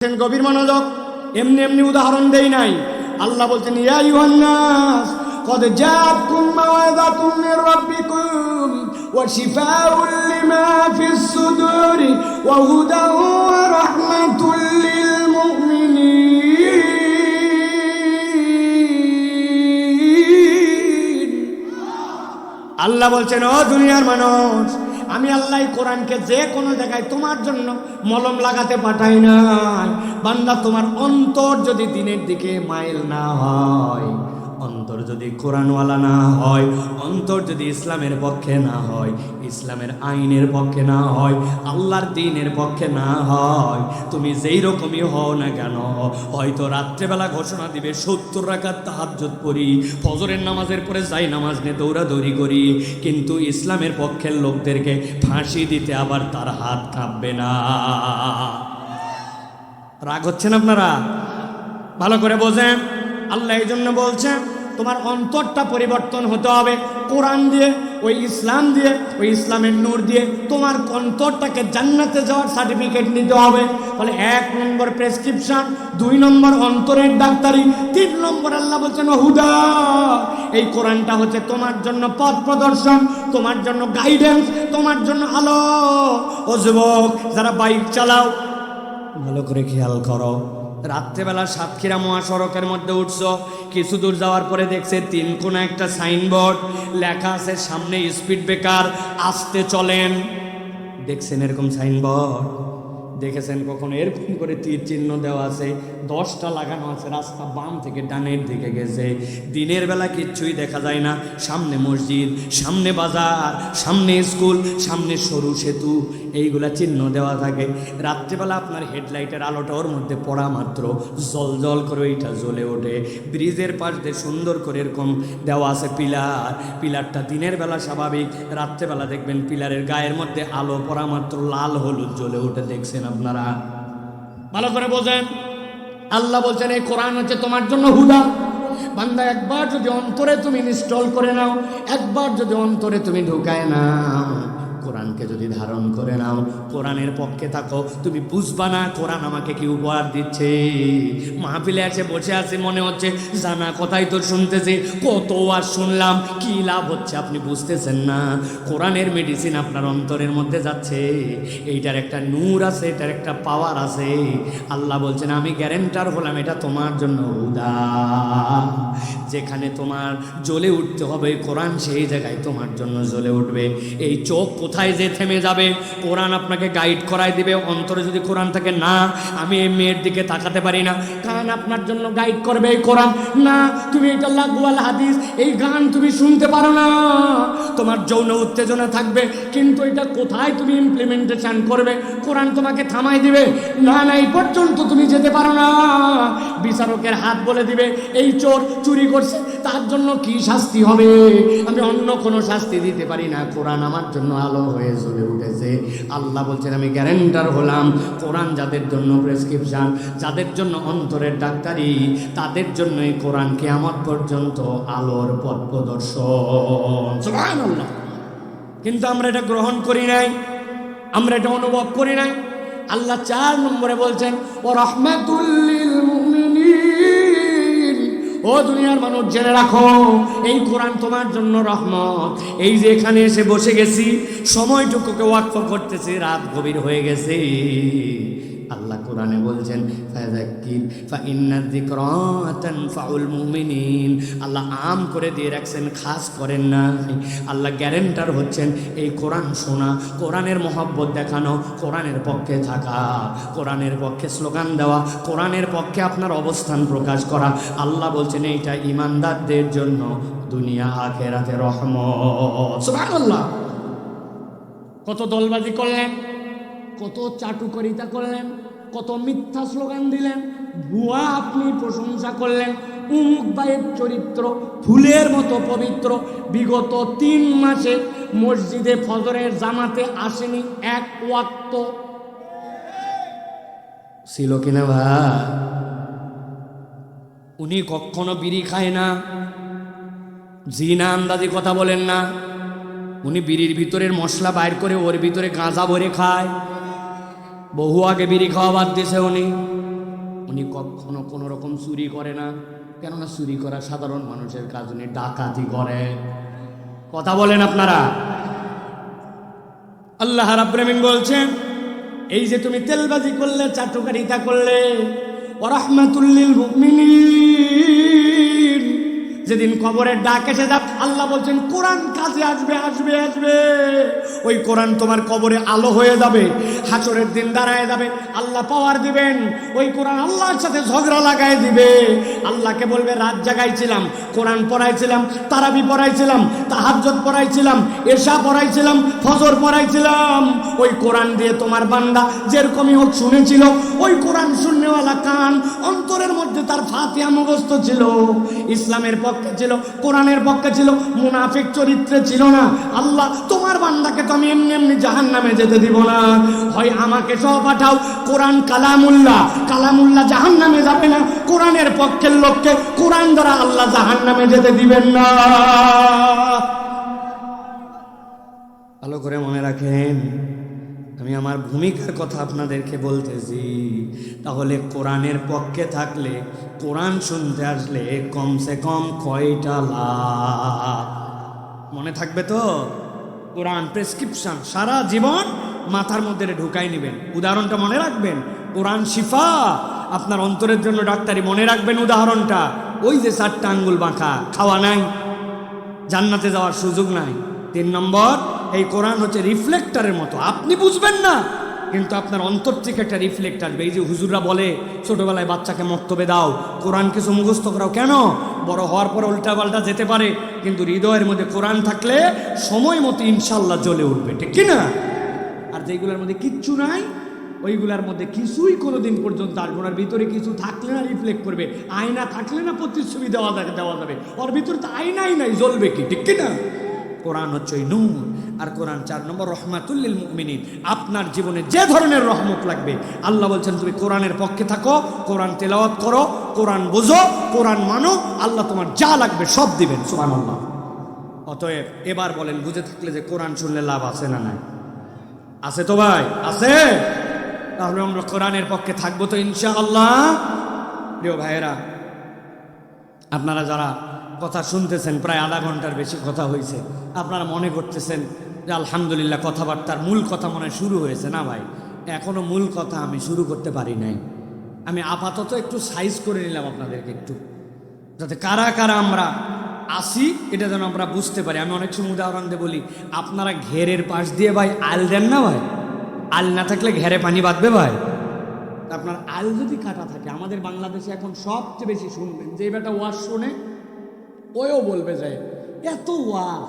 গভীর মনোযোগ, এমনি এমনি উদাহরণ দেই নাই। আল্লাহ বলছেন ইয়া আইয়ুহান নাস قد جاءتكم موعظة من ربكم وشفاء لما في الصدور وهدى ورحمة للمؤمنين। আল্লাহ বলছেন ও দুনিয়ার মানুষ, আমি আল্লাহ কোরআনকে যে কোনো জায়গায় তোমার জন্য মলম লাগাতে পাঠাই নাই। বান্দা, তোমার অন্তর যদি দিনের দিকে মাইল না হয়, অন্তর যদি কোরআনওয়ালা না হয়, অন্তর যদি ইসলামের পক্ষে না হয়, ইসলামের আইনের পক্ষে না হয়, আল্লাহর দ্বীনের পক্ষে না হয়, তুমি যেই রকমই হও না কেন, হয়তো রাত্রেবেলা ঘোষণা দিবে 70 রাকাত তাহাজ্জুদ পড়ি, ফজরের নামাজের পরে যাই নামাজ নিয়ে দৌড়াদৌড়ি করি, কিন্তু ইসলামের পক্ষের লোকদেরকে ফাঁসি দিতে আবার তার হাত কাঁপবে না। রাগ হচ্ছেন আপনারা? ভালো করে বোঝেন। আল্লাহ এই জন্য বলছেন তোমার অন্তরটা পরিবর্তন হতে হবে কোরআন দিয়ে, ওই ইসলাম দিয়ে, ওই ইসলামের নূর দিয়ে তোমার অন্তরটাকে জান্নাতে যাওয়ার সার্টিফিকেট নিতে হবে। তাহলে 1 নম্বর প্রেসক্রিপশন, 2 নম্বর অন্তরের ডাক্তারি, 3 নম্বর আল্লাহ বলছেন হুদা। এই কোরআনটা হচ্ছে তোমার জন্য পথ প্রদর্শন, তোমার জন্য গাইডেন্স, তোমার জন্য আলো। ও যুবক যারা বাইক চালাও, ভালো করে খেয়াল করো। রাত্রেবেলা সাতক্ষীরা মহাসড়কের মধ্যে উঠছো, কিছু দূর যাওয়ার পরে দেখছে 3 কোণা একটা সাইনবোর্ড, লেখা আছে সামনে স্পিড ব্রেকার, আসতে চলেন। দেখছেন এরকম সাইনবোর্ড? দেখেছেন কখনো এরকম করে তীর চিহ্ন দেওয়া আছে, 10টা লাগানো আছে, রাস্তা বাম থেকে ডানের দিকে গেছে। দিনের বেলা কিচ্ছুই দেখা যায় না, সামনে মসজিদ, সামনে বাজার, সামনে স্কুল, সামনে সরু সেতু, এইগুলা চিহ্ন দেওয়া থাকে। রাত্রেবেলা আপনার হেডলাইটের আলোটা ওর মধ্যে পড়া মাত্র জল জল করে ওইটা জ্বলে ওঠে। ব্রিজের পাশ দিয়ে সুন্দর করে এরকম দেওয়া আছে পিলার, পিলারটা দিনের বেলা স্বাভাবিক, রাত্রেবেলা দেখবেন পিলারের গায়ের মধ্যে আলো পড়া মাত্র লাল হলুদ জ্বলে ওঠে। দেখছেন আপনারা? ভালো করে বোঝেন। আল্লাহ বলছেন এই কোরআন হচ্ছে তোমার জন্য হুদা। বান্দা, একবার যদি অন্তরে তুমি ইনস্টল করে নাও, একবার যদি অন্তরে তুমি ঢুকায় নাও, কোরআনকে যদি ধারণ করে নাও, কোরআনের পক্ষে থাকো, তুমি বুঝবা না কোরআন আমাকে কি উপহার দিচ্ছে। মাহফিলে এসে বসে আছি, মনে হচ্ছে জানা কথাই তো শুনতেছি, কত আর শুনলাম, কি লাভ হচ্ছে আপনি বুঝতেছেন না। কোরআনের মেডিসিন আপনার অন্তরের মধ্যে যাচ্ছে, এইটার একটা নূর আছে, এটার একটা পাওয়ার আছে। আল্লাহ বলছেন আমি গ্যারেন্টার হলাম এটা তোমার জন্য হুদা। যেখানে তোমার জ্বলে উঠতে হবে কোরআন, সেই জায়গায় তোমার জন্য জ্বলে উঠবে। এই চোখ কোথায় যে থেমে যাবে, কোরআন আপনাকে গাইড করাই দিবে। অন্তরে যদি কোরআন থাকে, না আমি এই মেয়ের দিকে তাকাতে পারি না, কারণ আপনার জন্য গাইড করবে এই কোরআন। না তুমি এটা লাগওয়াল হাদিস, এই গান তুমি শুনতে পারো না, তোমার যৌন উত্তেজনা থাকবে, কিন্তু এটা কোথায় তুমি ইমপ্লিমেন্টেশন করবে, কোরআন তোমাকে থামাই দিবে। না না এই পর্যন্ত তুমি যেতে পারো না। বিচারকের হাত বলে দিবে এই চোর চুরি করছে, তার জন্য কি শাস্তি হবে, আমি অন্য কোনো শাস্তি দিতে পারি না, কোরআন আমার জন্য আলো হয়ে জ্বলে উঠেছে। আল্লাহ বলছেন আমি গ্যারেন্টার হলাম কোরআন যাদের জন্য প্রেসক্রিপশন, যাদের জন্য অন্তরের ডাক্তারি, তাদের জন্য এই কোরআন কিয়ামত পর্যন্ত আলোর পথ প্রদর্শন। সুবহানাল্লাহ। কিন্তু আমরা এটা গ্রহণ করি নাই, আমরা এটা অনুভব করি নাই। আল্লাহ 4 নম্বরে বলছেন ও রাহমাতুল লিল মুমিনিন। ও দুনিয়ার মানুষ জেনে রাখো, এই কোরআন তোমার জন্য রহমত। এই যে এখানে এসে বসে গেছি, সময়টুকুকে ওয়াকফ করতেছি, রাত গভীর হয়ে গেছে। আল্লাহ কোরআনে বলছেন ফাযাক্কির ফাইন্না যিকরা তানফাউল মুমিনিন। আল্লাহ আম করে দিয়ে রাখছেন, খাস করেন না। আল্লাহ গ্যারেন্টার হচ্ছেন এই কোরআন শোনা, কোরআনের মহব্বত দেখানো, কোরআনের পক্ষে থাকা, কোরআনের পক্ষে স্লোগান দেওয়া, কোরআনের পক্ষে আপনার অবস্থান প্রকাশ করা। আল্লাহ বলছেন এইটা ঈমানদারদের জন্য দুনিয়া আখিরাতে রহমত। সুবহানাল্লাহ। কত দলবাজি করলেন, কত চাটুকারিতা করলেন, কত মিথ্যা স্লোগান দিলেন, ভুয়া আপনি প্রশংসা করলেন, উমুক ভাইয়ের চরিত্র ফুলের মতো পবিত্র, বিগত 3 মাসে মসজিদে ফজরের জামাতে আসেনি, 1 ওয়াক্ত ছিল কিনা ভাই? উনি কখনো বিড়ি খায় না, জিনা আন্দাজি কথা বলেন না, উনি বিড়ির ভিতরের মশলা বাইর করে ওর ভিতরে গাঁজা ভরে খায়। বহু আগে বিড়ি খাওয়া বাদ দিয়েছে উনি। উনি কখনো কোনো রকম চুরি করে না, কেননা চুরি করা সাধারণ মানুষের কাজ, উনি ডাকাতি করে। কথা বলেন আপনারা। আল্লাহ রাব্বুল আমিন বলছেন, এই যে তুমি তেলবাজি করলে, চাটুকারিতা করলে, ওয়া রাহমাতুল লিল মুমিনিন, যেদিন কবরের ডাক এসে যাবে, আল্লাহ বলছেন কোরআন কাজে আসবে আসবে আসবে। ওই কোরআন তোমার কবরে আলো হয়ে যাবে, হাসরের দিন দাঁড়ায় যাবে, আল্লাহ পাওয়ার দিবেন। ওই কোরআন আল্লাহর সাথে ঝগড়া লাগায় দিবে। আল্লাহকে বলবে রাত জাগাইছিলাম, কোরআন পড়াইছিলাম, তারাবি পড়াইছিলাম, তাহাজ্জুদ পড়াইছিলাম, এশা পড়াইছিলাম, ফজর পড়াইছিলাম। ওই কোরআন দিয়ে তোমার বান্দা যেরকমই হোক শুনেছিল। ওই কোরআন শুননেওয়ালা কান, অন্তরের মধ্যে তার ফাতিহা মুখস্থ ছিল, ইসলামের পক্ষে ছিল, কোরআনের পক্ষে ছিল, মুনাফিক চরিত্রে ছিল না। আল্লাহ তোমার বান্দাকে তো আমি এমনি এমনি জাহান্নামে যেতে দিব না, হয় আমাকে সহ পাঠাও। কোরআন কালামুল্লাহ, কালামুল্লাহ জাহান্নামে যাবে না, কোরআনের পক্ষের লোককে কোরআন দ্বারা আল্লাহ জাহান্নামে যেতে দিবেন না। ভালো করে মনে রাখেন, আমি আমার ভূমিকার কথা আপনাদেরকে বলতেছি। তাহলে কোরআনের পক্ষে থাকলে, কোরআন শুনতে আসলে কমসে কম কয়টা লাভ মনে থাকবে তো? কোরআন প্রেসক্রিপশন সারা জীবন মাথার মধ্যে ঢুকাই নেবেন। উদাহরণটা মনে রাখবেন, কোরআন শিফা, আপনার অন্তরের জন্য ডাক্তারি। মনে রাখবেন উদাহরণটা। ওই যে 4টা আঙ্গুল বাঁকা, খাওয়া নাই, জান্নাতে যাওয়ার সুযোগ নাই। 3 নম্বর, এই কোরআন হচ্ছে রিফ্লেক্টরের মতো, আপনি বুঝবেন না কিন্তু আপনার অন্তর থেকে একটা রিফ্লেক্ট আসবে। এই যে হুজুররা বলে ছোটবেলায় বাচ্চাকে মক্তবে দাও, কোরআন কিছু মুখস্থ করাও, কেন? বড় হওয়ার পর উল্টা পাল্টা যেতে পারে, কিন্তু হৃদয়ের মধ্যে কোরআন থাকলে সময় মতো ইনশাল্লাহ জ্বলে উঠবে, ঠিক কিনা? আর যেগুলোর মধ্যে কিচ্ছু নাই, ওইগুলার মধ্যে কিছুই কোনোদিন পর্যন্ত আসবে না। ভিতরে কিছু থাকলে না রিফ্লেক্ট করবে, আয়না থাকলে না প্রতিচ্ছবি দেওয়া যাবে। ওর ভিতরে তো আয়নাই নাই, জ্বলবে কি, ঠিক কিনা? কোরআন হচ্ছে ওই নূর। আর কোরআন 4 নম্বর রহমাতুল লিল মুমিনিন। আপনার জীবনে যে ধরনের রহমত লাগবে, আল্লাহ বলছেন তুমি কোরআনের পক্ষে থাকো, কোরআন তেলাওয়াত করো, কোরআন বোঝো, কোরআন মানো, আল্লাহ তোমার যা লাগবে সব দিবেন। সুবহানাল্লাহ। অতএব এবার বলেন, বুঝে থাকলে যে কোরআন শুনলে লাভ আছে না নাই? আছে তো ভাই, আছে। তাহলে আমরা কোরআনের পক্ষে থাকবো তো ইনশাআল্লাহ। প্রিয় ভাইয়েরা, আপনারা যারা কথা শুনতেছেন, প্রায় আধা ঘন্টার বেশি কথা হয়েছে, আপনারা মনে করতেছেন যে আলহামদুলিল্লাহ কথাবার্তার মূল কথা মনে শুরু হয়েছে। না ভাই, এখনো মূল কথা আমি শুরু করতে পারি নাই। আমি আপাতত একটু সাইজ করে নিলাম আপনাদেরকে, একটু যাতে কারা কারা আমরা আসি এটা যেন আমরা বুঝতে পারি। আমি অনেক সময় উদাহরণ দিয়ে বলি, আপনারা ঘেরের পাশ দিয়ে ভাই আল দেন না ভাই, আল না থাকলে ঘেরে পানি বাঁধবে ভাই। আপনার আল যদি কাটা থাকে, আমাদের বাংলাদেশে এখন সবচেয়ে বেশি শুনবেন যে বেটা ওয়াজ শোনে, ওও বলবে যে এত ওয়াজ,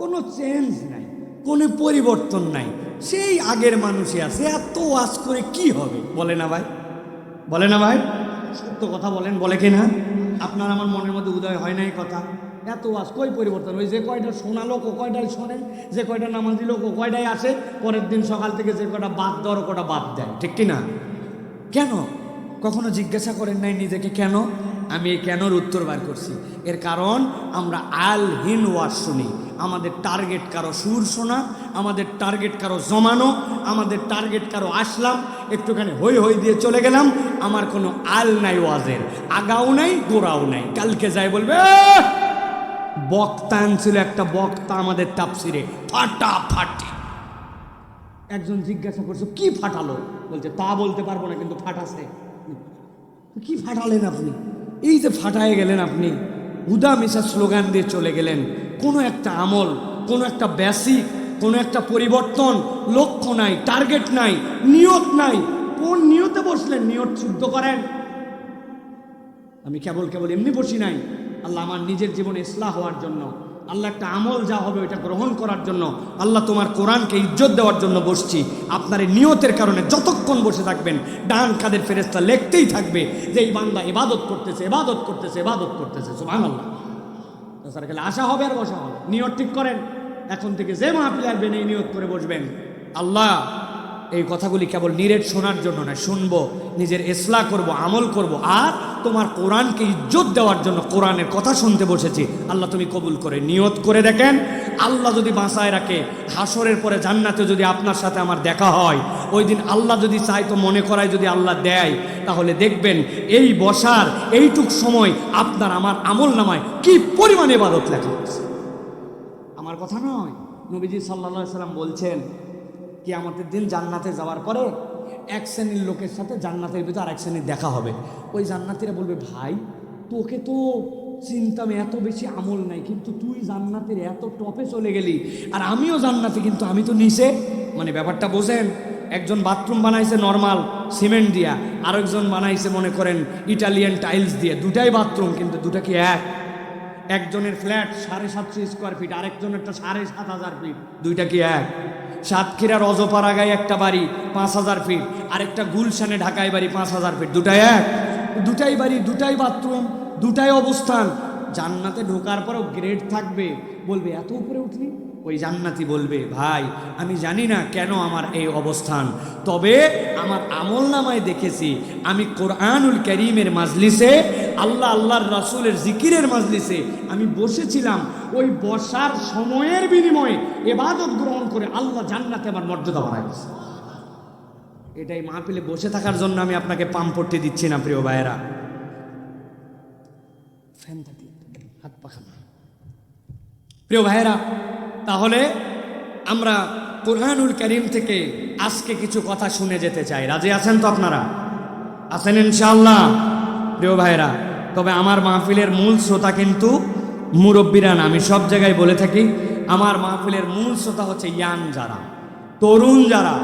কোনো চেঞ্জ নাই, কোনো পরিবর্তন নাই, সেই আগের মানুষই আছে, এত ওয়াজ করে কি হবে? বলে না ভাই, বলে না ভাই? সত্য কথা বলেন, বলে কিনা? আপনার আমার মনের মধ্যে উদয় হয় না এই কথা? এত ওয়াজ, কই পরিবর্তন? ওই যে কয়টা শোনা লোক ও কয়টাই শোনেন, যে কয়টা নামাজি লোক ও কয়টাই আসে, পরের দিন সকাল থেকে যে কয়টা বাদ দেওয়ার কয়টা বাদ দেয়, ঠিক কিনা? কেন? কখনো জিজ্ঞাসা করেন নাই নিজেকে কেন? আমি এই কেনর উত্তর বার করছি। এর কারণ আমরা আলহীন ওয়াজ শুনি। আমাদের টার্গেট কারো সুর শোনা, আমাদের টার্গেট কারো জমানো, আমাদের টার্গেট কারো আসলাম, একটুখানি হই হই দিয়ে চলে গেলাম। আমার কোনো আল নাই ওয়াজের, আগাও নাই গোড়াও নাই। কালকে যাই বলবে বক্তা আনছিল একটা বক্তা আমাদের তাফসিরে, ফাটাফাটি। একজন জিজ্ঞাসা করছে কি ফাটালো? বলছে তা বলতে পারবো না, কিন্তু ফাটাছে। কি ফাটালেন আপনি? এই যে ফাটায় গেলেন আপনি, হুদা মিশা স্লোগান দিয়ে চলে গেলেন। কোনো একটা আমল, কোনো একটা বেসিক, কোনো একটা পরিবর্তন, লক্ষ্য নাই, টার্গেট নাই, নিয়ত নাই। কোন নিয়তে বসলেন? নিয়ত শুদ্ধ করেন। আমি কেবল এমনি বসি নাই, আল্লাহ আমার নিজের জীবনে ইসলাহ হওয়ার জন্য, আল্লাহ একটা আমল যা হবে ওইটা গ্রহণ করার জন্য, আল্লাহ তোমার কোরআনকে ইজ্জত দেওয়ার জন্য বসছি। আপনার এই নিয়তের কারণে যতক্ষণ বসে থাকবেন, ডান কাদের ফেরেশতা লিখতেই থাকবে যে এই বান্দা ইবাদত করতেছে, ইবাদত করতেছে, ইবাদত করতেছে। সুবহানাল্লাহ। তাছাড়া খেলে আশা হবে আর বসা হবে। নিয়ত ঠিক করেন, এখন থেকে যে মাহফিলে আসবেন এই নিয়ত করে বসবেন, আল্লাহ এই কথাগুলি কেবল নিরেট শোনার জন্য না, শুনবো, নিজের ইসলাহ করব, আমল করব, আর তোমার কোরআনকে ইজ্জত দেওয়ার জন্য কোরআনের কথা শুনতে বসেছি। আল্লাহ তুমি কবুল করে নিয়ত করে দেখেন। আল্লাহ যদি বাঁচায় রাখে, হাসরের পরে জান্নাতে যদি আপনার সাথে আমার দেখা হয়, ওই দিন আল্লাহ যদি চায় তো মনে করায় যদি আল্লাহ দেয়, তাহলে দেখবেন এই বসার এইটুক সময় আপনার আমার আমল নামায় কি পরিমাণ ইবাদত লেখা আছে। আমার কথা নয়, নবীজি সাল্লাল্লাহু আলাইহি সাল্লাম বলছেন কিয়ামতের দিন জান্নাতে যাওয়ার পরে এক শ্রেণীর লোকের সাথে জান্নাতের ভিতর আরেক শ্রেণীর দেখা হবে। ওই জান্নাতীরা বলবে, ভাই তোকে তো চিন্তামে এত বেশি আমল নাই, কিন্তু তুই জান্নাতের এত টপে চলে গেলি, আর আমিও জান্নাতে কিন্তু আমি তো নিচে। মানে ব্যাপারটা বোঝেন, একজন বাথরুম বানাইছে নর্মাল সিমেন্ট দিয়া, আরেকজন বানাইছে মনে করেন ইটালিয়ান টাইলস দিয়ে, দুটাই বাথরুম কিন্তু দুটা কি এক? একজনের ফ্ল্যাট 750 স্কোয়ার ফিট, আরেকজনেরটা 7,500 ফিট, দুইটা কি এক? সাতক্ষীরার অজপাড়াগায় একটা বাড়ি 5,000 ফিট, আরেকটা গুলশানে ঢাকায় বাড়ি 5,000 ফিট, দুটাই এক? দুটাই বাড়ি, দুটাই বাথরুম, দুটাই অবস্থান। জান্নাতে ঢোকার পরেও গ্রেড থাকবে, বলবে এত উপরে উঠলি? ওই জান্নাতি বলবে, ভাই আমি জানি না কেন আমার এই অবস্থান, তবে আমার আমল নামায় দেখেছি আমি কোরআনুল কারীমের মাজলিসে, আল্লাহর রাসূলের জিকিরের মাজলিসে আমি বসেছিলাম। ওই বসার সময়ের বিনিময়ে ইবাদত গ্রহণ করে আল্লাহ জান্নাতে আমার মর্যাদা বাড়াইছে। এটাই মাহফিলে বসে থাকার জন্য আমি আপনাকে পাম্পট্টি দিচ্ছি না প্রিয় ভাইয়েরা। ফ্যান থাকলে হাত পাখানা। প্রিয় ভাইয়েরা, তাহলে আমরা কোরআনুল কারীম থেকে আজকে কিছু কথা শুনে যেতে চাই। রাজি আছেন তো আপনারা? আছেন ইনশাআল্লাহ প্রিয় ভাইয়েরা? তবে আমার মাহফিলের মূল শ্রোতা কিন্তু মুরব্বীরা না। আমি সব জায়গায় বলে থাকি আমার মাহফিলের মূল শ্রোতা হচ্ছে ইয়াং যারা, তরুণ যারা।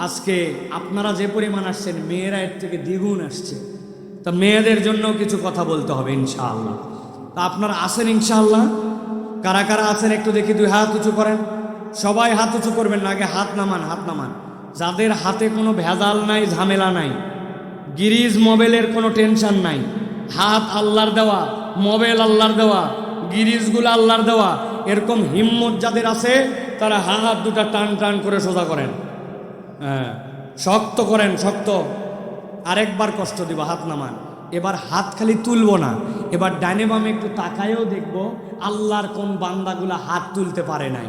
আজকে আপনারা যে পরিমাণ আসছেন, মেয়েরা এর থেকে দ্বিগুণ আসছে। তা মেয়েদের জন্য কিছু কথা বলতে হবে ইনশাআল্লাহ। তা আপনারা আসেন ইনশাআল্লাহ? কারা কারা আছেন একটু দেখি, 2 হাত উঁচু করেন। সবাই হাত উঁচু করবেন না, আগে হাত নামান, হাত নামান। যাদের হাতে কোনো ভেজাল নাই, ঝামেলা নাই, গিরিজ মোবাইলের কোনো টেনশন নাই, হাত আল্লাহর দেওয়া, মোবাইল আল্লাহর দেওয়া, গিরিজগুলো আল্লাহর দেওয়া, এরকম হিম্মত যাদের আছে তারা হাত দুটা টান টান করে সোজা করেন। হ্যাঁ, শক্ত করেন, শক্ত। আরেকবার কষ্ট দিব, হাত নামান। এবার হাত খালি তুলবো না, এবার ডানে বামে একটু তাকায়ও দেখবো আল্লাহর কোন বান্দাগুলা হাত তুলতে পারে নাই,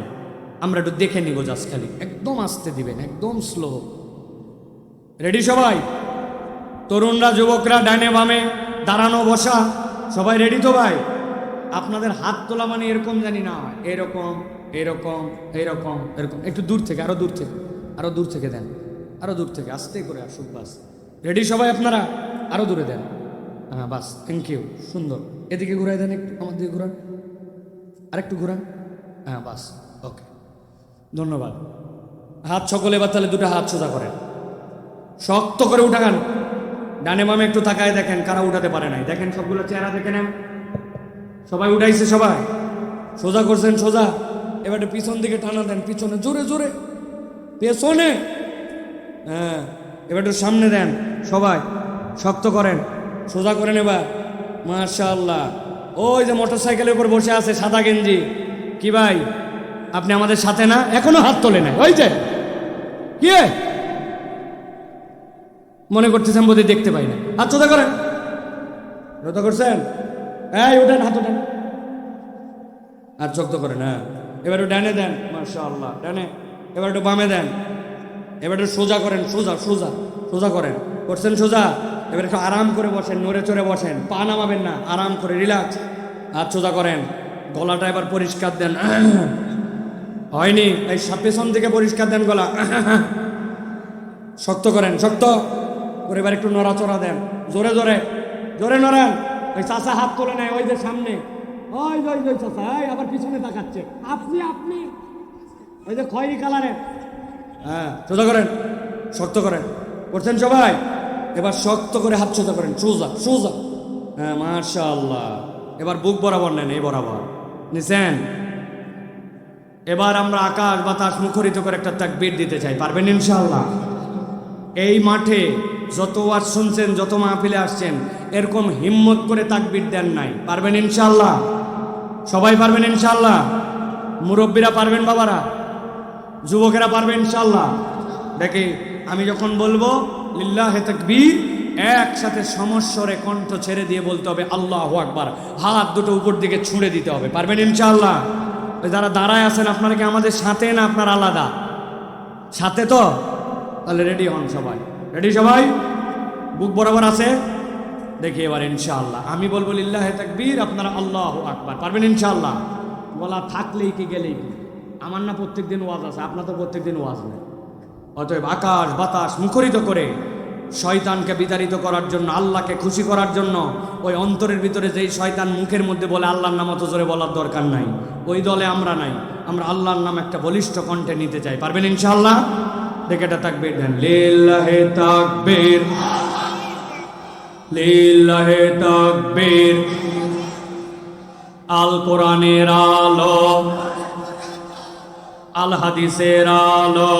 আমরা একটু দেখে নিব। জাস্ট খালি একদম আস্তে দিবেন, একদম স্লো। রেডি সবাই? তরুণরা, যুবকরা, ডানে বামে, দাঁড়ানো বসা, সবাই রেডি তো ভাই? আপনাদের হাত তোলা মানে এরকম জানি না, এরকম এরকম এরকম এরকম। একটু দূর থেকে, আরো দূর থেকে, আরো দূর থেকে দেন, আরো দূর থেকে, আস্তে করে আসুক। বাস রেডি সবাই আপনারা? আরো দূরে দেন। হ্যাঁ বাস, থ্যাংক ইউ, সুন্দর। এদিকে ঘুরাই দেন, একটু আমার দিকে ঘুরান, আরেকটু ঘুরান। হ্যাঁ বাস, ওকে, ধন্যবাদ। হাত সকলে এবার তাহলে 2টা হাত সোজা করেন, শক্ত করে উঠান। ডানে বামে একটু তাকায় দেখেন কারা উঠাতে পারে নাই। দেখেন সবগুলো চেহারা দেখে নেন। সবাই উঠাইছে? সবাই সোজা করছেন? সোজা। এবার একটু পিছন দিকে টানা দেন, পিছনে জোরে জোরে, পেছনে। হ্যাঁ, এবার একটু সামনে দেন। সবাই শক্ত করেন, সোজা করেন এবার। মাশাআল্লাহ। ওই যে মোটরসাইকেলের উপর বসে আছে সাদা গেঞ্জি, কি ভাই আপনি আমাদের সাথে না? এখনো হাত তোলে নাই। ওই যে কি মনে করতেছেন বোধহয় দেখতে পাই না। হাত সোজা করেন। সোজা করছেন? এই উঠেন, হাত উঠেন, হাত শক্ত করেন। হ্যাঁ, এবার একটু ডানে দেন। মাশাআল্লাহ, ডানে। এবার একটু বামে দেন। এবার একটু সোজা করেন, সোজা সোজা সোজা করেন। করছেন সোজা? এবার একটু আরাম করে বসেন, নড়ে চড়ে বসেন, পা নামাবেন না, আরাম করে রিল্যাক্স। হাত সোজা করেন। গলাটা এবার পরিষ্কার দেন। হয়নি, এই পেছন থেকে পরিষ্কার দেন গলা। শক্ত করেন, শক্ত করে। এবার একটু নড়াচড়া দেন, জোরে জোরে জোরে নড়ান। ওই চাচা হাত তোলে নাই, ওই যে সামনে, ওই যে চাচা, আবার পিছনে তাকাচ্ছে। আপনি ওই যে খয়েরি কালারের। হ্যাঁ, সোজা করেন, শক্ত করেন। করছেন সবাই? এবার শক্ত করে হাত সোজা করেন, সোজা সোজা। হ্যাঁ, মাশাআল্লাহ। এবার বুক বরাবর নেন, এই বরাবর নিছেন। এবার আমরা আকাশ বাতাস মুখরিত করে একটা তাকবীর দিতে চাই। পারবেন ইনশাআল্লাহ? এই মাঠে যত ওয়াজ শুনছেন, যত মাহফিলে আসছেন, এরকম হিম্মত করে তাকবীর দেন নাই। পারবেন ইনশাআল্লাহ? সবাই পারবেন ইনশাআল্লাহ? মুরব্বীরা পারবেন? বাবারা, যুবকেরা পারবেন ইনশাআল্লাহ? দেখি আমি যখন বলবো লিল্লাহে তাকবীর, একসাথে সমস্বরে কণ্ঠ ছেড়ে দিয়ে বলতে হবে আল্লাহু আকবার। হাত দুটো উপর দিকে ছুঁড়ে দিতে হবে। পারবেন ইনশাআল্লাহ? ওই যারা দাঁড়ায় আছেন আপনারা কি আমাদের সাথে না আপনার আলাদা? সাথে তো? তাহলে রেডি হন সবাই। রেডি সবাই? বুক বরাবর আছে? দেখি এবার ইনশাআল্লাহ আমি বলবো লিল্লাহে তাকবীর, আপনারা আল্লাহু আকবার। পারবেন ইনশাআল্লাহ? বলা থাকলেই কি গেলেই কি? আমার না প্রত্যেক দিন ওয়াজ আছে, আপনার তো প্রত্যেক দিন ওয়াজ নেই। অতএব আকাশ বাতাস মুখরিত করে শয়তানকে বিতাড়িত করার জন্য, আল্লাহকে খুশি করার জন্য, ওই অন্তরের ভিতরে যেই শয়তান মুখের মধ্যে বলে আল্লাহর নাম অত জোরে বলার দরকার নাই, ওই দলে আমরা নাই। আমরা আল্লাহর নাম একটা বলিষ্ঠ কণ্ঠে নিতে চাই। পারবেন ইনশাআল্লাহ? দেখে এটা তাকবীর দেন। লিল্লাহে তাকবীর, লিল্লাহে তাকবীর। আল কোরআনের আলো, আল হাদিসের আলো,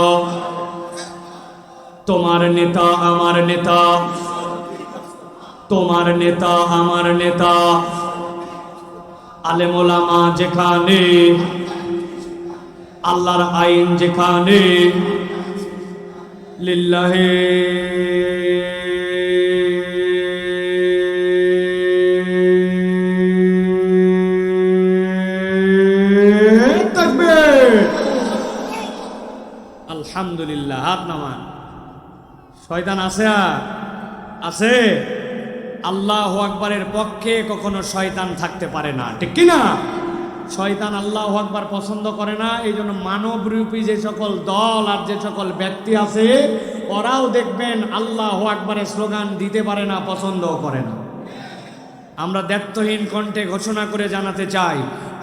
তোমার নেতা আমার নেতা, তোমার নেতা আমার নেতা। আলেম ওলামা যেখানে, আল্লাহর আইন যেখানে, লিল্লাহে তাকবীর। আলহামদুলিল্লাহ। হাত নামান। শয়তান আছে? আর আছে? আল্লাহু আকবারের পক্ষে কখনো শয়তান থাকতে পারে না, ঠিক কি না? শয়তান আল্লাহু আকবার পছন্দ করে না। এই জন্য মানবরূপী যে সকল দল আর যে সকল ব্যক্তি আছে, ওরাও দেখবেন আল্লাহু আকবারের স্লোগান দিতে পারে না, পছন্দও করে না। আমরা দ্ব্যর্থহীন কণ্ঠে ঘোষণা করে জানাতে চাই,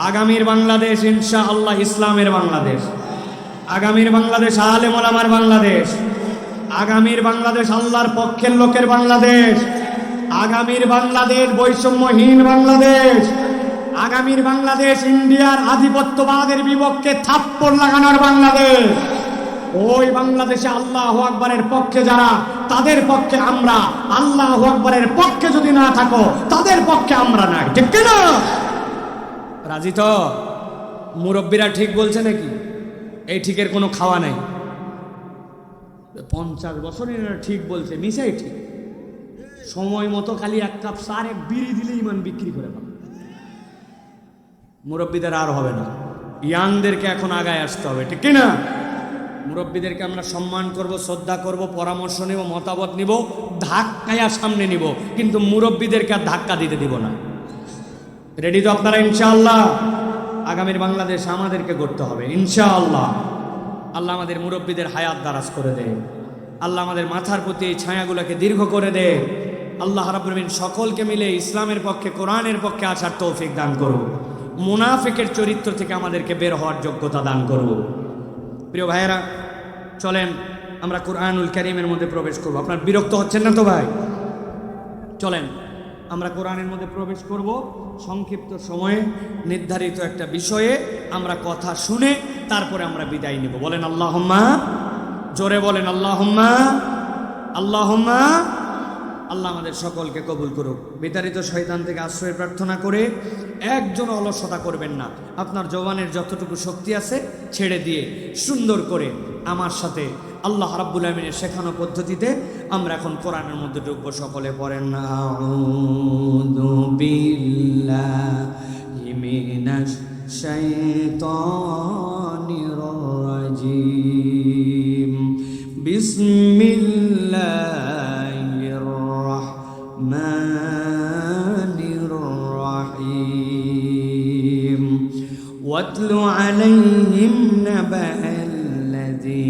আগামীর বাংলাদেশ ইনশাআল্লাহ ইসলামের বাংলাদেশ, আগামীর বাংলাদেশ আলেম ওলামার বাংলাদেশ, আগামীর বাংলাদেশ আল্লাহর পক্ষের লোকের বাংলাদেশ, আগামীর বাংলাদেশ বৈষম্যহীন বাংলাদেশ, আগামীর বাংলাদেশ ইন্ডিয়ার আধিপত্যবাদের বিপক্ষে থাপ্পড় লাগানোর বাংলাদেশ। ওই বাংলাদেশে আল্লাহু আকবারের পক্ষে যারা, তাদের পক্ষে আমরা, আল্লাহু আকবারের পক্ষে যদি না থাকো তাদের পক্ষে আমরা নাই, ঠিক কিনা? রাজি তো? মুরব্বীরা ঠিক বলছে নাকি? এই ঠিকের কোনো খাওয়া নাই। 50 বছর এরা ঠিক বলছে, মিশাই ঠিক। সময় মতো খালি এক কাপ চা এক বিড়ি দিলে ইমান বিক্রি করে পাবে। মুরব্বীদের আর হবে না, ইয়াংদেরকে এখন আগায় আসতে হবে, ঠিক কিনা? মুরব্বীদেরকে আমরা সম্মান করব, শ্রদ্ধা করব, পরামর্শ নেব, মতামত নিব, ধাক্কায়া সামনে নিব, কিন্তু মুরব্বীদেরকে আর ধাক্কা দিতে দিব না। রেডি তো আপনারা ইনশাআল্লাহ? আগামীর বাংলাদেশ আমাদেরকে গড়তে হবে ইনশাআল্লাহ। আল্লাহ আমাদের মুরব্বীদের হায়াত দারাজ করে দেয়, আল্লাহ আমাদের মাথার প্রতি এই ছায়াগুলোকে দীর্ঘ করে দেয়। আল্লাহ রাব্বুল আলামিন সকলকে মিলে ইসলামের পক্ষে, কোরআনের পক্ষে আসার তৌফিক দান করুন। মুনাফিকের চরিত্র থেকে আমাদেরকে বের হওয়ার যোগ্যতা দান করব। প্রিয় ভাইয়েরা, চলেন আমরা কোরআনুল কারীমের মধ্যে প্রবেশ করব। আপনার বিরক্ত হচ্ছেন না তো ভাই? চলেন আমরা কোরআনের মধ্যে প্রবেশ করব। সংক্ষিপ্ত সময়ে নির্ধারিত একটা বিষয়ে আমরা কথা শুনে তারপরে আমরা বিদায় নিব। বলেন আল্লাহুম্মা, জোরে বলেন আল্লাহুম্মা, আল্লাহুম্মা। আল্লাহ আমাদের সকলকে কবুল করুক। বিতাড়িত শয়তান থেকে আশ্রয় প্রার্থনা করে একজন অলসতা করবেন না। আপনার জওয়ানের যতটুকু শক্তি আছে ছেড়ে দিয়ে সুন্দর করে আমার সাথে আল্লাহ রাব্বুল আলামিনের শেখানো পদ্ধতিতে আমরা এখন কোরআনের মধ্যে ঢুকবো। সকলে পড়েন আউযু বিল্লাহি মিনাশ শাইতানির রাজিম। বিসমিল্লাহির রাহমানির রাহিম। ওয়াতলু আলাইহিম নাবা'আল্লাযী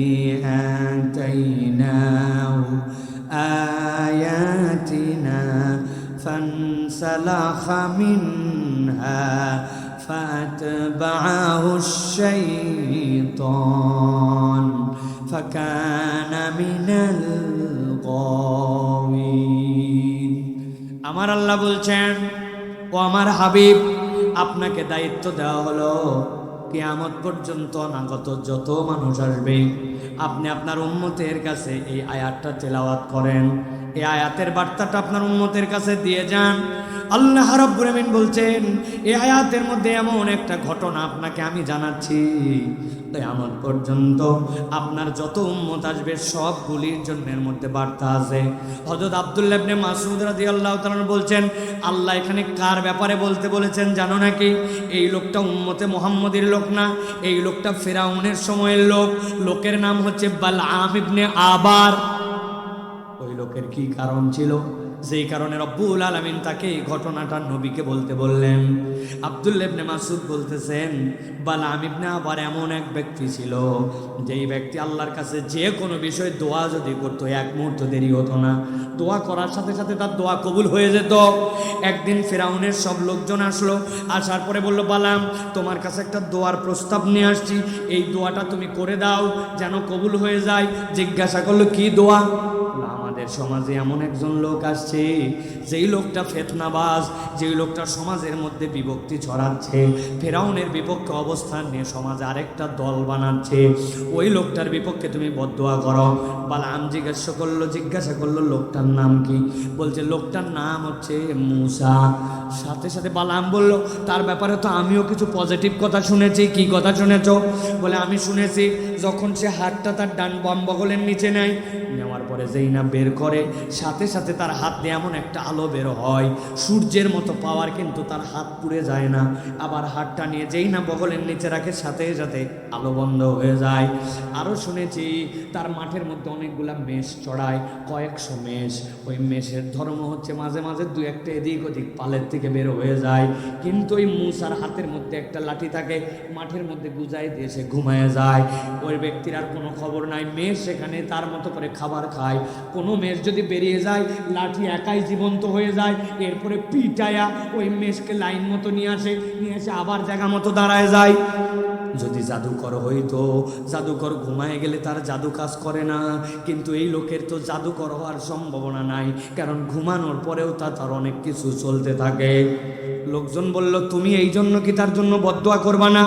আতাইনাহু আয়াতিনা ফানসালাখা মিনহা ফাআতবা'আহু আশ-শাইতান ফাকানা মিনাল গাওয়িন। আমার আল্লাহ বলছেন, ও আমার হাবিব, আপনাকে দায়িত্ব দেওয়া হলো কিয়ামত পর্যন্ত অনাগত যত মানুষ আসবে, আপনি আপনার উম্মতের কাছে এই আয়াতটা তেলাওয়াত করেন। এই আয়াতের বার্তাটা আপনার উম্মতের কাছে দিয়ে যান। আল্লাহ রাব্বুল আলামিন বলছেন, এই আয়াতের মধ্যে এমন একটা ঘটনা আপনাকে আমি জানাচ্ছি, কিয়ামত পর্যন্ত আপনার যত উম্মত আসবে সবগুলির জন্যের মধ্যে বার্তা আছে। হযরত আব্দুল্লাহ ইবনে মাসউদ রাদিয়াল্লাহু তাআলা বলছেন, আল্লাহ এখানে কার ব্যাপারে বলতে বলেছেন জানো নাকি? এই লোকটা উম্মতে মুহাম্মদের লোক না, এই লোকটা ফিরাউনের সময়ের লোক। লোকের নাম হচ্ছে বালআম ইবনে আবার। ওই লোকের কি কারণ ছিল, যেই কারণে রব্বুল আলামিন তাকে এই ঘটনাটা নবীকে বলতে বললেন? আব্দুল্লাহ ইবনে মাসউদ বলতেছেন, বালআম ইবনে আবার এমন এক ব্যক্তি ছিল, যেই ব্যক্তি আল্লাহর কাছে যে কোনো বিষয়ে দোয়া যদি করতো এক মুহূর্ত দেরি হতো না, দোয়া করার সাথে সাথে তার দোয়া কবুল হয়ে যেত। একদিন ফিরাউনের সব লোকজন আসলো, আসার পরে বলল, বালআম তোমার কাছে একটা দোয়ার প্রস্তাব নিয়ে আসছি, এই দোয়াটা তুমি করে দাও যেন কবুল হয়ে যায়। জিজ্ঞাসা করলো, কি দোয়া? আমাদের সমাজে এমন একজন লোক আসছে, যেই লোকটা ফিতনাবাজ, যেই লোকটা সমাজের মধ্যে বিভক্তি ছড়াচ্ছে, ফিরাউনের বিপক্ষে অবস্থান নিয়ে সমাজে আরেকটা দল বানাচ্ছে, ওই লোকটার বিপক্ষে তুমি বদদোয়া করো। বালআম জিজ্ঞাসা করলো লোকটার নাম কি? বলছে লোকটার নাম হচ্ছে মূসা। সাথে সাথে বালআম বলল, তার ব্যাপারে তো আমিও কিছু পজিটিভ কথা শুনেছি। কি কথা শুনেছ? বলে, আমি শুনেছি যখন সে হাতটা তার ডান বাম বগলের নিচে নেয়, নেওয়ার পরে যেই না বের করে, সাথে সাথে তার হাত দিয়ে এমন একটা আলো বের হয়, সূর্যের মতো পাওয়ার, কিন্তু তার হাত পুড়ে যায় না। আবার হাতটা নিয়ে যেই না বগলের নিচে রাখে, সাথে সাথে আলো বন্ধ হয়ে যায়। আরও শুনেছি তার মাঠের মধ্যে অনেকগুলা মেষ চড়ায়, কয়েকশো মেষ। ওই মেষের ধর্ম হচ্ছে মাঝে মাঝে দু একটা এদিক ওদিক পালের থেকে বের হয়ে যায়, কিন্তু ওই মূসার হাতের মধ্যে একটা লাঠি থাকে, মাঠের মধ্যে গুজাই দিয়ে সে ঘুমায় যায়। ওই ব্যক্তির আর কোনো খবর নাই, মেষ সেখানে তার মতো করে খাবার খায়। কোনো মেষ যদি বেরিয়ে যায়, লাঠি একাই জীবন্ত হয়ে যায়, এরপরে পিটায়া ওই মেষকে লাইন মতো নিয়ে এসে আবার জায়গা মতো দাঁড়ায় যায়। যদি জাদুকর হইতো, জাদুকর ঘুমায় গেলে তার জাদু কাজ করে না, কিন্তু এই লোকের তো জাদুকর হওয়ার সম্ভাবনা নাই, কারণ ঘুমানোর পরেও তার অনেক কিছু চলতে থাকে। লোকজন বলল, তুমি এই জন্য কি তার জন্য বদদোয়া করবা না?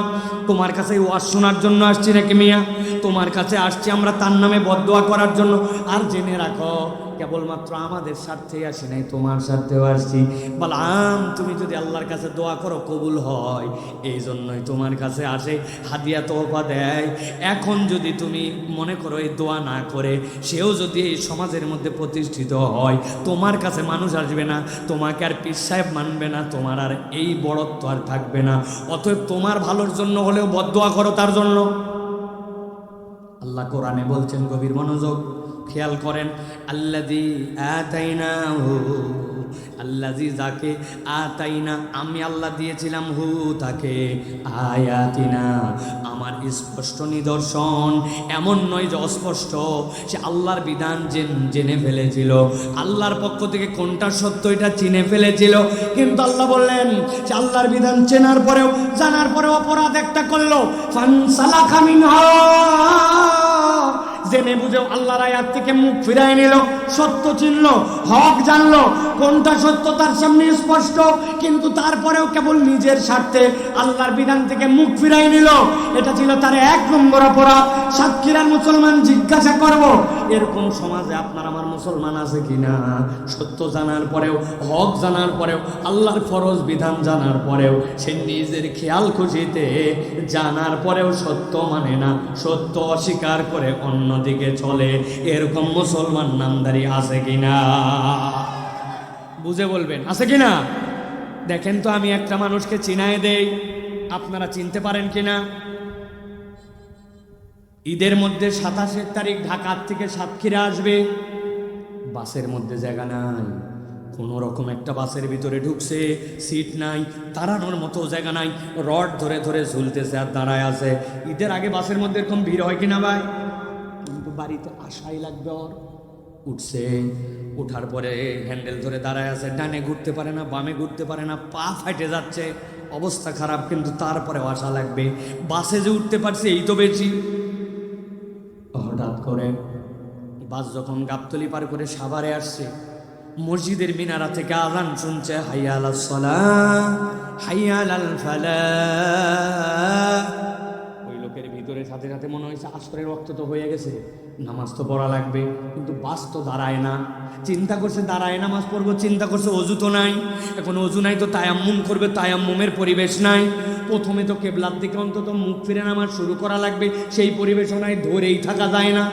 তোমার কাছে ওয়াজ শোনার জন্য আসছি নাকি মিয়া? তোমার কাছে আসছি আমরা তার নামে বদদোয়া করার জন্য। আর জেনে রাখো, কেবলমাত্র আমাদের স্বার্থেই আসি নাই, তোমার স্বার্থেও আসছি। বালআম তুমি যদি আল্লাহর কাছে দোয়া করো কবুল হয়, এই জন্যই তোমার কাছে আসে, হাদিয়া তোহফা দেয়। এখন যদি তুমি মনে করো এই দোয়া না করে সেও যদি এই সমাজের মধ্যে প্রতিষ্ঠিত হয়, তোমার কাছে মানুষ আসবে না, তোমাকে আর পীর সাহেব মানবে না, তোমার আর এই বড়ত্ব আর থাকবে না। অতএব তোমার ভালোর জন্য হলেও বদদোয়া করো তার জন্য। আল্লাহ কোরআনে বলছেন, গভীর মনোযোগ খেয়াল করেন, আল্লাযী আতাইনাহু, আল্লাযী যাকে, আতাইনা আমি আল্লাহ দিয়েছিলাম, হু তাকে, আয়াতিনা আমার স্পষ্ট নিদর্শন। এমন নয় যে অস্পষ্ট, সে আল্লাহর বিধান জেনে ফেলেছিল, আল্লাহর পক্ষ থেকে কোনটা সত্য এটা চিনে ফেলেছিল, কিন্তু আল্লাহ বললেন সে আল্লাহর বিধান চেনার পরেও জানার পরেও অপরাধ একটা করলো, ফানসালাখা মিনহা, জেনে বুঝেও আল্লাহর আয়াত থেকে মুখ ফিরায় নিল, সত্য চিনল, হক জানলো, কোনটা সত্য তার সামনে স্পষ্ট, কিন্তু তারপরেও কেবল নিজের স্বার্থে আল্লাহর বিধান থেকে মুখ ফিরাই নিল। এটা ছিল তার এক নম্বর অপরাধ। সাক্ষীরা মুসলমান জিজ্ঞাসা করব, এরকম সমাজে আপনার আমার মুসলমান আছে কিনা? সত্য জানার পরেও, হক জানার পরেও, আল্লাহর ফরজ বিধান জানার পরেও সে নিজের খেয়াল খুশিতে জানার পরেও সত্য মানে না, সত্য অস্বীকার করে অন্যদিকে চলে, এরকম মুসলমান নামদারি আছে কিনা? বুঝে বলবেন আছে কিনা? দেখেন তো, আমি একটা মানুষকে চিনায় দেই, আপনারা চিনতে পারেন কিনা? ঈদের মধ্যে 27 তারিখ ঢাকার থেকে সাতক্ষীরা আসবে, বাসের মধ্যে জায়গা নাই, কোনো রকম একটা বাসের ভিতরে ঢুকছে, সিট নাই, দাঁড়ানোর মতো জায়গা নাই, রড ধরে ধরে ঝুলতেছে আর দাঁড়ায় আছে। ঈদের আগে বাসের মধ্যে এরকম ভিড় হয় কিনা ভাই? কিন্তু বাড়িতে আসাই লাগবে। ওর উঠছে, উঠার পরে হ্যান্ডেল ধরে দাঁড়ায় আছে, ডানে ঘুরতে পারে না, বামে ঘুরতে পারে না, পা ফাটে যাচ্ছে, অবস্থা খারাপ, কিন্তু তারপরেও আসা লাগবে। বাসে যে উঠতে পারছে এই তো বেশি। হঠাৎ করে বাস যখন গাবতলী পার করে সাভারে আসছে, মসজিদের মিনারা থেকে আযান শুনছে, হাইয়া আলাস সালাহ, হাইয়া আলাল ফালাহ। ওই লোকের ভিতরে সাথে সাথে মনে হয়েছে আসরের ওয়াক্ত তো হয়ে গেছে, নামাজ তো পড়া লাগবে, কিন্তু বাস তো দাঁড়ায় না। চিন্তা করছে দাঁড়ায় নামাজ পড়বো, চিন্তা করছে অজু তো নাই, এখন অজু নাই তো তায়াম্মুম করবে, তায়াম্মুমের পরিবেশ নাই। প্রথমে তো কেবলার দিকে অন্তত মুখ ফিরে নামাজ শুরু করা লাগবে, সেই পরিবেশও নাই, ধরেই থাকা যায় না।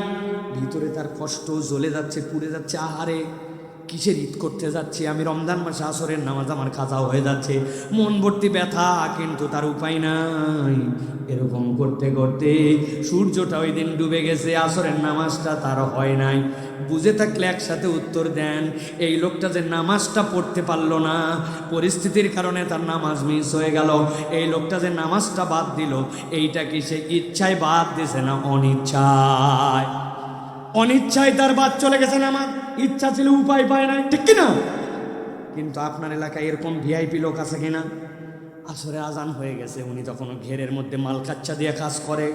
ভিতরে তার কষ্ট জ্বলে যাচ্ছে, পুড়ে যাচ্ছে। আহারে, কিসের ঈদ করতে যাচ্ছি আমি, রমজান মাসে আসরের নামাজ আমার কাজা হয়ে যাচ্ছে, মন ভর্তি ব্যথা, কিন্তু তার উপায় নাই। এরকম করতে করতে সূর্যটা ওই দিন ডুবে গেছে, আসরের নামাজটা তার হয় নাই। বুঝে থাকলে একসাথে উত্তর দেন। এই লোকটা যে নামাজটা পড়তে পারলো না, পরিস্থিতির কারণে তার নামাজ মিস হয়ে গেল, এই লোকটা যে নামাজটা বাদ দিল, এইটা কি সে ইচ্ছায় বাদ দিছে না অনিচ্ছায়? অনিচ্ছায় তার বাদ চলে গেছে নামাজ, ইচ্ছা ছিল উপায় পায় নাই, ঠিক কিনা? কিন্তু আপনার এলাকায় এরকম ভিআইপি লোক আছে কিনা? আসরে আজান হয়ে গেছে, উনি তখনও ঘেরের মধ্যে মালকাচ্চা দিয়ে কাজ করে,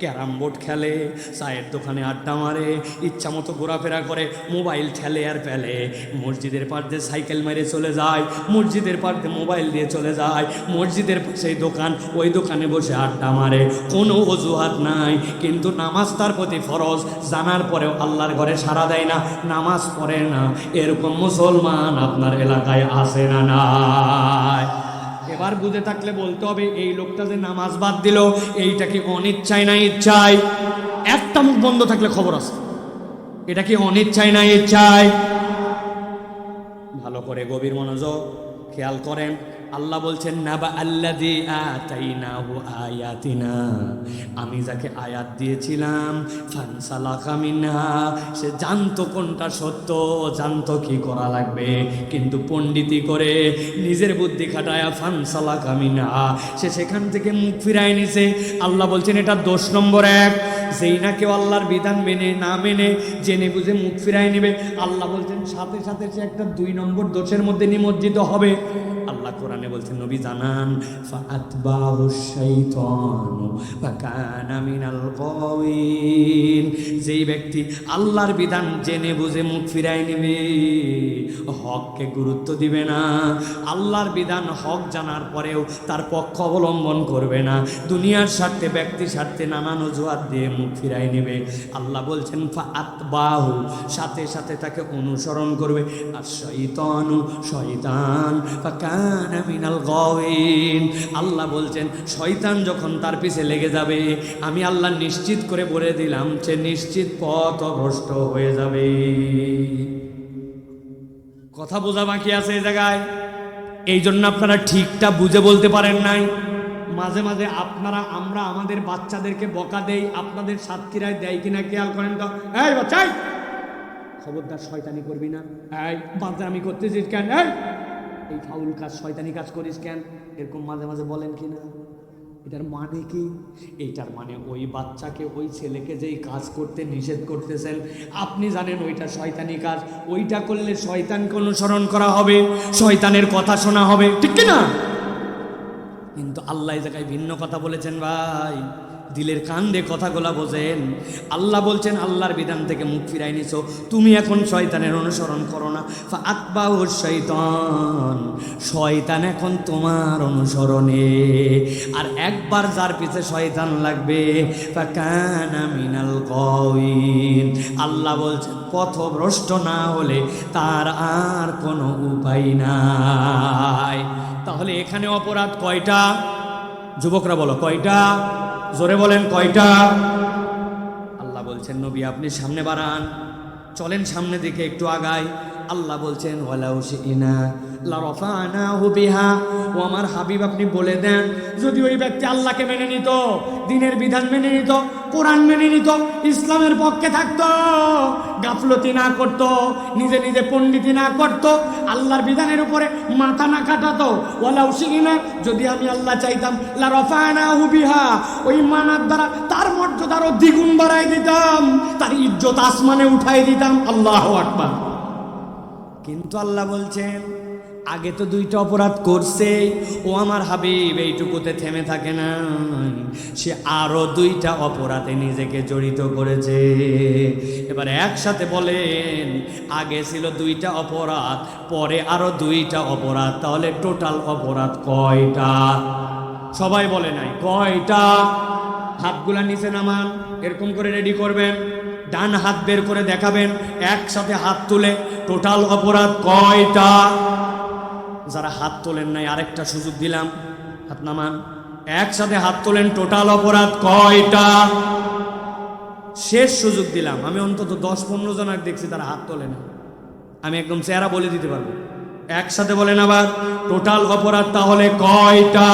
ক্যারাম বোর্ড খেলে, চায়ের দোকানে আড্ডা মারে, ইচ্ছা মতো ঘোরাফেরা করে, মোবাইল ঠেলে আর ফেলে, মসজিদের পার দিয়ে সাইকেল মেরে চলে যায়, মসজিদের পার দিয়ে মোবাইল দিয়ে চলে যায়, মসজিদের সেই দোকান, ওই দোকানে বসে আড্ডা মারে, কোনো অজুহাত নাই। কিন্তু নামাজ তার প্রতি ফরজ, জানার পরেও আল্লাহর ঘরে সাড়া দেয় না, নামাজ পড়ে না। এরকম মুসলমান আপনার এলাকায় আছে না নাই? এবার বুঝে থাকলে বলতে হবে, এই লোকটা যে নামাজ বাদ দিল, এইটা কি অনিচ্ছায় না ইচ্ছায়? একটা মুখ বন্ধ থাকলে খবর আছে, এটা কি অনিচ্ছায় না ইচ্ছায়? ভালো করে গভীর মনোযোগ খেয়াল করেন। আল্লাহ বলছেন, নাবা আল্লাযী আতাইনাহু আয়াতিনা, আমি যাকে আয়াত দিয়েছিলাম, ফানসালাখা মিনহা, সে জানতো কোনটা সত্য, জানতো কি করা লাগবে, কিন্তু পণ্ডিতি করে নিজের বুদ্ধি খাটায়া ফানসালাখা মিনহা, সে সেখান থেকে মুখ ফিরায় নিছে। আল্লাহ বলছেন এটা দোষ নম্বর 1। যেই না কেউ আল্লাহর বিধান মেনে না মেনে জেনে বুঝে মুখ ফিরায় নেবে, আল্লাহ বলছেন সাথে সাথে সে একটা 2 নম্বর দোষের মধ্যে নিমজ্জিত হবে। আল্লাহ কোরআনে বলছেন, নবী জানান, ফাআতবাহু শাইতানু ফাকানা মিনাল গাওয়িন, যেই ব্যক্তি আল্লাহর বিধান জেনে বুঝে মুখ ফিরায় নেবে, হককে গুরুত্ব দিবে না, আল্লাহর বিধান হক জানার পরেও তার পক্ষ অবলম্বন করবে না, দুনিয়ার স্বার্থে ব্যক্তির স্বার্থে নানান অজুহাত দিয়ে মুখ ফিরায় নেবে, আল্লাহ বলছেন ফাআতবাহু, সাথে সাথে তাকে অনুসরণ করবে, আর শয়তানু, শয়তান, ফাকানা মিনাল গাওয়িন, আল্লাহ বলছেন শয়তান যখন তার পিছে লেগে যাবে, আমি আল্লাহ নিশ্চিত করে বলে দিলাম সে নিশ্চিত পথভ্রষ্ট হয়ে যাবে। কথা বোঝা বাকি আছে এই জায়গায়। এই জন্য আপনারা ঠিকটা বুঝে বলতে পারেন নাই। মাঝে মাঝে আপনারা, আমরা আমাদের বাচ্চাদেরকে বকা দেই, আপনাদের সাতক্ষীরায় দেয় কিনা খেয়াল করেন তো? এই বাচ্চাই, খবরদার শয়তানি করবি না, এই বাদরামি করতেছিস কেন, এই ফাউল কাজ, শয়তানি কাজ করিস কেন, এরকম মাঝে মাঝে বলেন কিনা? এটার মানে কি? এইটার মানে ওই বাচ্চাকে, ওই ছেলেকে যেই কাজ করতে নিষেধ করতেছেন, আপনি জানেন ওইটা শয়তানি কাজ, ওইটা করলে শয়তানকে অনুসরণ করা হবে, শয়তানের কথা শোনা হবে, ঠিক কিনা? কিন্তু আল্লাহ এই জায়গায় ভিন্ন কথা বলেছেন ভাই, দিলের কান দিয়ে কথাগুলা বোঝেন। আল্লাহ বলছেন আল্লাহর বিধান থেকে মুখ ফিরাই নিছো, তুমি এখন শয়তানের অনুসরণ করো না। ফাআতবাহু শাইতান, শয়তান এখন তোমার অনুসরণে। আর একবার যার পিছে শয়তান লাগবে, ফাকানা মিনাল গাওয়িন, আল্লাহ বলছেন পথভ্রষ্ট না হলে তার আর কোনো উপায় নাই। তাহলে এখানে অপরাধ কয়টা? যুবকরা বলো কয়টা? জোরে বলেন কয়টা? আল্লাহ বলছেন নবী আপনি সামনে বাড়ান, চলেন সামনে দিকে একটু আগাই। আল্লাহ বলছেন ওয়ালাউ শিনা লারফানাহু বিহা, ও আমার হাবিব আপনি বলে দেন, যদি ওই ব্যক্তি আল্লাহকে মেনে নিত, দ্বীনের বিধান মেনে নিত, কোরআন মেনে নিত, ইসলামের পক্ষে থাকতো, গাফলতি না করত, নিজে নিজে পণ্ডিতি না করত, আল্লাহর বিধানের উপরে মাথা না কাটাতো, ওয়ালাউ শিনা, যদি আমি আল্লাহ চাইতাম, লারফানাহু বিহা, ওই মানার দ্বারা তার মর্যাদা আরো দ্বিগুণ বাড়াই দিতাম, তার ইজ্জত আসমানে উঠাই দিতাম। আল্লাহু আকবার। কিন্তু আল্লাহ বলছেন আগে তো 2টা অপরাধ করছে, ও আমার হাবিব এইটুকুতে থেমে থাকে না, সে আরো 2টা অপরাধে নিজেকে জড়িত করেছে। এবার একসাথে বলেন, আগে ছিল 2টা অপরাধ, পরে আরো 2টা অপরাধ, তাহলে টোটাল অপরাধ কয়টা? সবাই বলে নাই কয়টা? হাতগুলা নিচে নামান, এরকম করে রেডি করবেন। ডান হাত বের করে দেখাবেন, একসাথে হাত তুলে টোটাল অপরাধ কয়টা? যারা হাত তোলেন নাই আরেকটা সুযোগ দিলাম, হাত নামান, একসাথে হাত তোলেন, টোটাল অপরাধ কয়টা? শেষ সুযোগ দিলাম। আমি অন্তত 10-15 জন দেখছি তারা হাত তোলে না। আমি একদম চেহারা বলে দিতে পারবো। একসাথে বলেন আবার, টোটাল অপরাধ তাহলে কয়টা?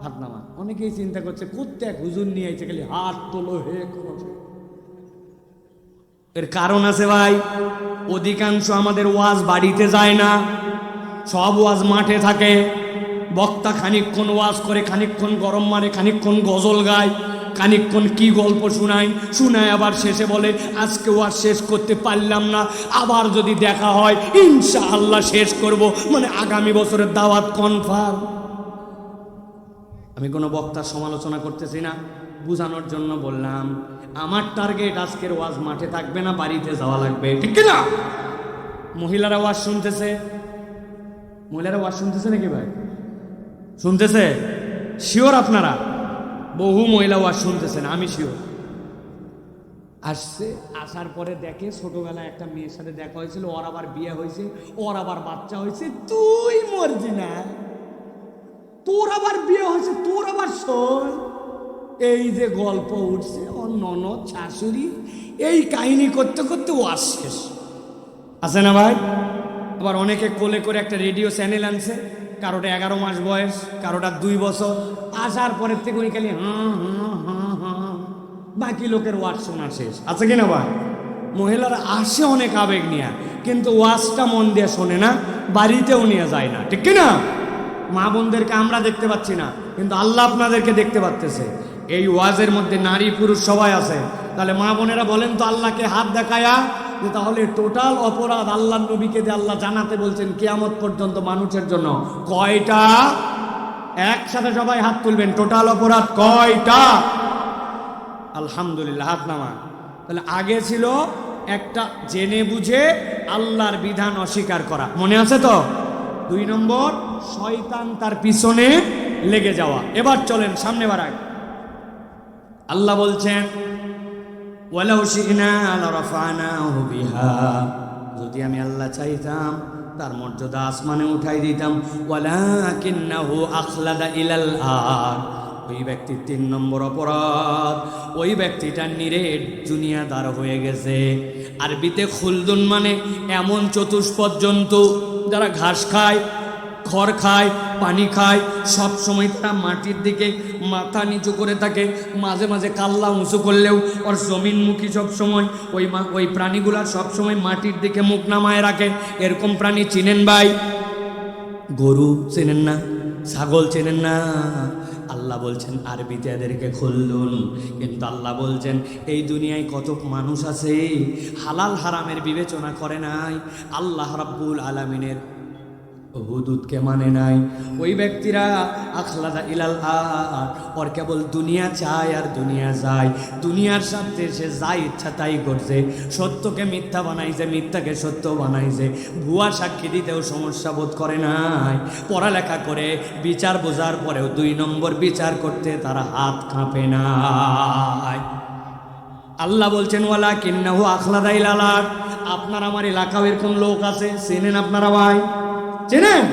হাত নামা। অনেকেই চিন্তা করছে কোত্তে এক হুজুর নিয়ে আইছে খালি হাত তোলো হে করো। এর কারণ আছে ভাই, অধিকাংশ আমাদের ওয়াজ বাড়িতে যায় না, সব ওয়াজ মাঠে থাকে। বক্তা খানিকক্ষণ ওয়াজ করে, খানিকক্ষণ গরম মারে, খানিকক্ষণ গজল গায়, খানিকক্ষণ কি গল্প শোনায় আবার শেষে বলে আজকে ওয়াজ শেষ করতে পারলাম না, আবার যদি দেখা হয় ইনশাআল্লাহ শেষ করব, মানে আগামী বছরের দাওয়াত কনফার্ম। আমি কোনো বক্তার সমালোচনা করতেছি না, বুঝানোর জন্য বললাম আমার টার্গেট আজকের ওয়াজ মাঠে থাকবে না, বাড়িতে যাওয়া লাগবে, ঠিক না? মহিলারা ওয়াজ শুনতেছে, মহিলারা ওয়াজ শুনতেছে নাকি ভাই? শুনতেছে? শিওর আপনারা? বহু মহিলা ওয়াজ শুনতেছেন, আমি শিওর। আসছে, আসার পরে দেখে ছোটবেলায় একটা মেয়ের সাথে দেখা হয়েছিল, ওর আবার বিয়ে হয়েছে, ওর আবার বাচ্চা হয়েছে, তুই মরজি না, তোর আবার বিয়ে হয়েছে, তোর আবার শোন। এই যে গল্প উঠছে, ওর ননদ শাশুড়ি, এই কাহিনী করতে করতে ওয়াজ শেষ। আছে না ভাই? আবার অনেকে কোলে করে একটা রেডিও চ্যানেল আনছে, কারোটা 11 মাস বয়স, কারোটা 2 বছর। আসার পরের থেকে উনি খালি বাকি লোকের ওয়াজ শোনা শেষ। আছে কিনা ভাই? মহিলারা আসে অনেক আবেগ নিয়ে, কিন্তু ওয়াজটা মন দিয়ে শোনে না, বাড়িতেও নিয়ে যায় না, ঠিক কিনা? মা বোনদেরকে আমরা দেখতে পাচ্ছি না, কিন্তু আল্লাহ আপনাদেরকে দেখতে পাচ্তেছে। এই ওয়াজের মধ্যে নারী পুরুষ সবাই আছে। তাহলে মা বোনেরা বলেন তো আল্লাহকে হাত দেখায়া যে তাহলে টোটাল অপরাধ আল্লাহ নবীকে দিয়ে আল্লাহ জানাতে বলছেন কিয়ামত পর্যন্ত মানুষের জন্য কয়টা? একসাথে সবাই হাত তুলবেন, টোটাল অপরাধ কয়টা? আলহামদুলিল্লাহ, হাত নামা। তাহলে আগে ছিল একটা জেনে বুঝে আল্লাহর বিধান অস্বীকার করা, মনে আছে তো? 2 নম্বর শয়তান তার পিছনে লেগে যাওয়া। এবার চলেন সামনে বাড়াই। আল্লাহ বলছেন ওয়ালাউ শি'না লারাফানাহু বিহা, যদি আমি আল্লাহ চাইতাম তার মর্যাদা আসমানে উঠাই দিতাম। ওয়ালাকিন্নাহু আখলাদা ইলাল আরদ, ওই ব্যক্তির 3 নম্বর অপরাধ, ওই ব্যক্তিটা নিরেট দুনিয়াদার হয়ে গেছে। আরবিতে খুলদুন মানে এমন চতুষ্পদ জন্তু যারা ঘাস খায়, খড় খায়, পানি খায়, সব সময় তারা মাটির দিকে মাথা নিচু করে থাকে, মাঝে মাঝে কাল্লা উঁচু করলেও ওর জমিনমুখী সব সময়। ওই প্রাণীগুলা সব সময় মাটির দিকে মুখ নামায় রাখে। এরকম প্রাণী চিনেন ভাই? গরু চেনেন না? ছাগল চেনেন না? আল্লাহ বলছেন আরবিতে এদেরকে খুললুন, কিন্তু আল্লাহ বলছেন এই দুনিয়ায় কত মানুষ আছে হালাল হারামের বিবেচনা করে নাই, আল্লাহ রাব্বুল আলামিনের হুদুদকে মানে নাই। ওই ব্যক্তিরা আখলাদা ইলাল আর, ওর কেবল দুনিয়া চায় আর দুনিয়া যায়, দুনিয়ার সাথে সে যা ইচ্ছা তাই করছে। সত্যকে মিথ্যা বানাইছে, মিথ্যাকে সত্য বানাইছে। ভুয়া সাক্ষী দিতেও সমস্যা বোধ করে নাই। পড়ালেখা করে বিচার বোঝার পরেও 2 নম্বর বিচার করতে তারা হাত কাঁপে নাই। আল্লাহ বলছেন ওয়ালাকিন্নাহু আখলাদা ইলাল আর। আপনার আমার এলাকাও এরকম লোক আছে, চেনেন আপনারা ভাই? চেনেন?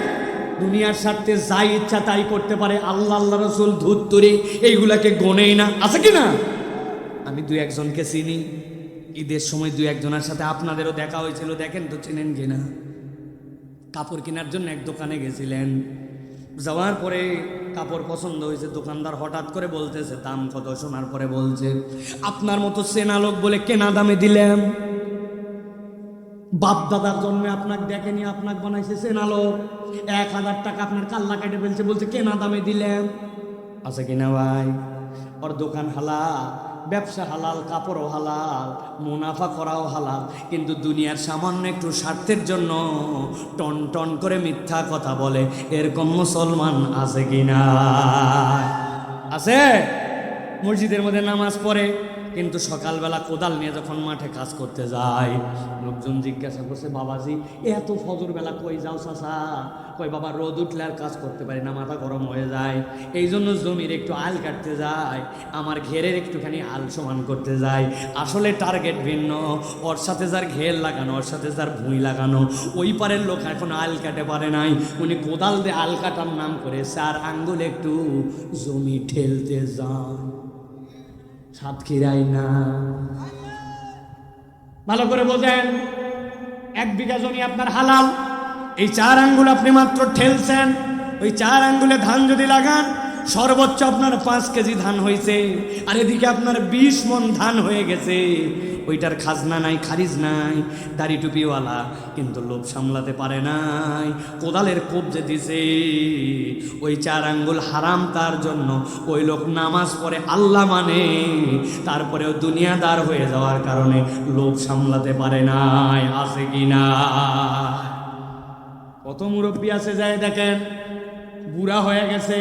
দুনিয়ার স্বার্থে যা ইচ্ছা তাই করতে পারে, আল্লাহ আল্লাহ রসুল ধুত্তুরি এইগুলাকে গনেই না। আছে কি না? আমি 2-1 জনকে চিনি। ঈদের সময় 2-1 জনের সাথে আপনাদেরও দেখা হয়েছিল, দেখেন তো চিনেন কিনা। কাপড় কেনার জন্য এক দোকানে গেছিলেন, যাওয়ার পরে কাপড় পছন্দ হয়েছে, দোকানদার হঠাৎ করে বলতেছে দাম কত, শোনার পরে বলছে আপনার মতো চেনা লোক বলে কেনা দামে দিলাম। বাপ দাদার জন্মে আপনাকে দেখেনি, আপনাকে বানাইছে চেনা লোক। 1000 টাকা আপনার কাল্লা কেটে ফেলছে, বলছে কেনা দামে দিলাম। আছে কিনা ভাই? ওর দোকান হালাল, ব্যবসা হালাল, কাপড়ও হালাল, মুনাফা করাও হালাল, কিন্তু দুনিয়ার সামান্য একটু স্বার্থের জন্য টন টন করে মিথ্যা কথা বলে। এরকম মুসলমান আছে কিনা? আছে? মসজিদের মধ্যে নামাজ পড়ে, কিন্তু সকালবেলা কোদাল নিয়ে যখন মাঠে কাজ করতে যায়, লোকজন জিজ্ঞাসা করছে, বাবাজি এত ফজর বেলা কই যাও চাচা? কই বাবা, রোদ উঠলে আর কাজ করতে পারি না, মাথা গরম হয়ে যায়, এই জন্য জমির একটু আল কাটতে যায়, আমার ঘেরের একটুখানি আল সমান করতে যায়। আসলে টার্গেট ভিন্ন, ওর সাথে যার ঘের লাগানো, ওর সাথে যার ভুঁই লাগানো, ওই পারের লোক এখন আল কাটে পারে নাই, উনি কোদাল দিয়ে আল কাটার নাম করে 4 আঙ্গুল একটু জমি ঠেলতে যান, সাতক্ষীরাই না। ভালো করে বোঝেন, 1 বিঘা জমি আপনার হালাল, এই 4 আঙ্গুল আপনি মাত্র ঠেলছেন, ওই 4 আঙ্গুলে ধান যদি লাগান সর্বোচ্চ আপনার 5 কেজি ধান হয়েছে, আর এদিকে আপনার 20 মণ ধান হয়ে গেছে, ওইটার খাজনা নাই, খারিজ নাই। দাড়ি টুপিওয়ালা কিন্তু লোভ সামলাতে পারে নাই, কোদালের কোপ যে দিছে, ওই 4 আঙ্গুল হারাম তার জন্য। ওই লোক নামাজ পড়ে, আল্লাহ মানে, তারপরেও দুনিয়াদার হয়ে যাওয়ার কারণে লোভ সামলাতে পারে নাই। আছে কি না? কত মুরব্বী আছে যায় দেখেন, বুড়া হয়ে গেছে,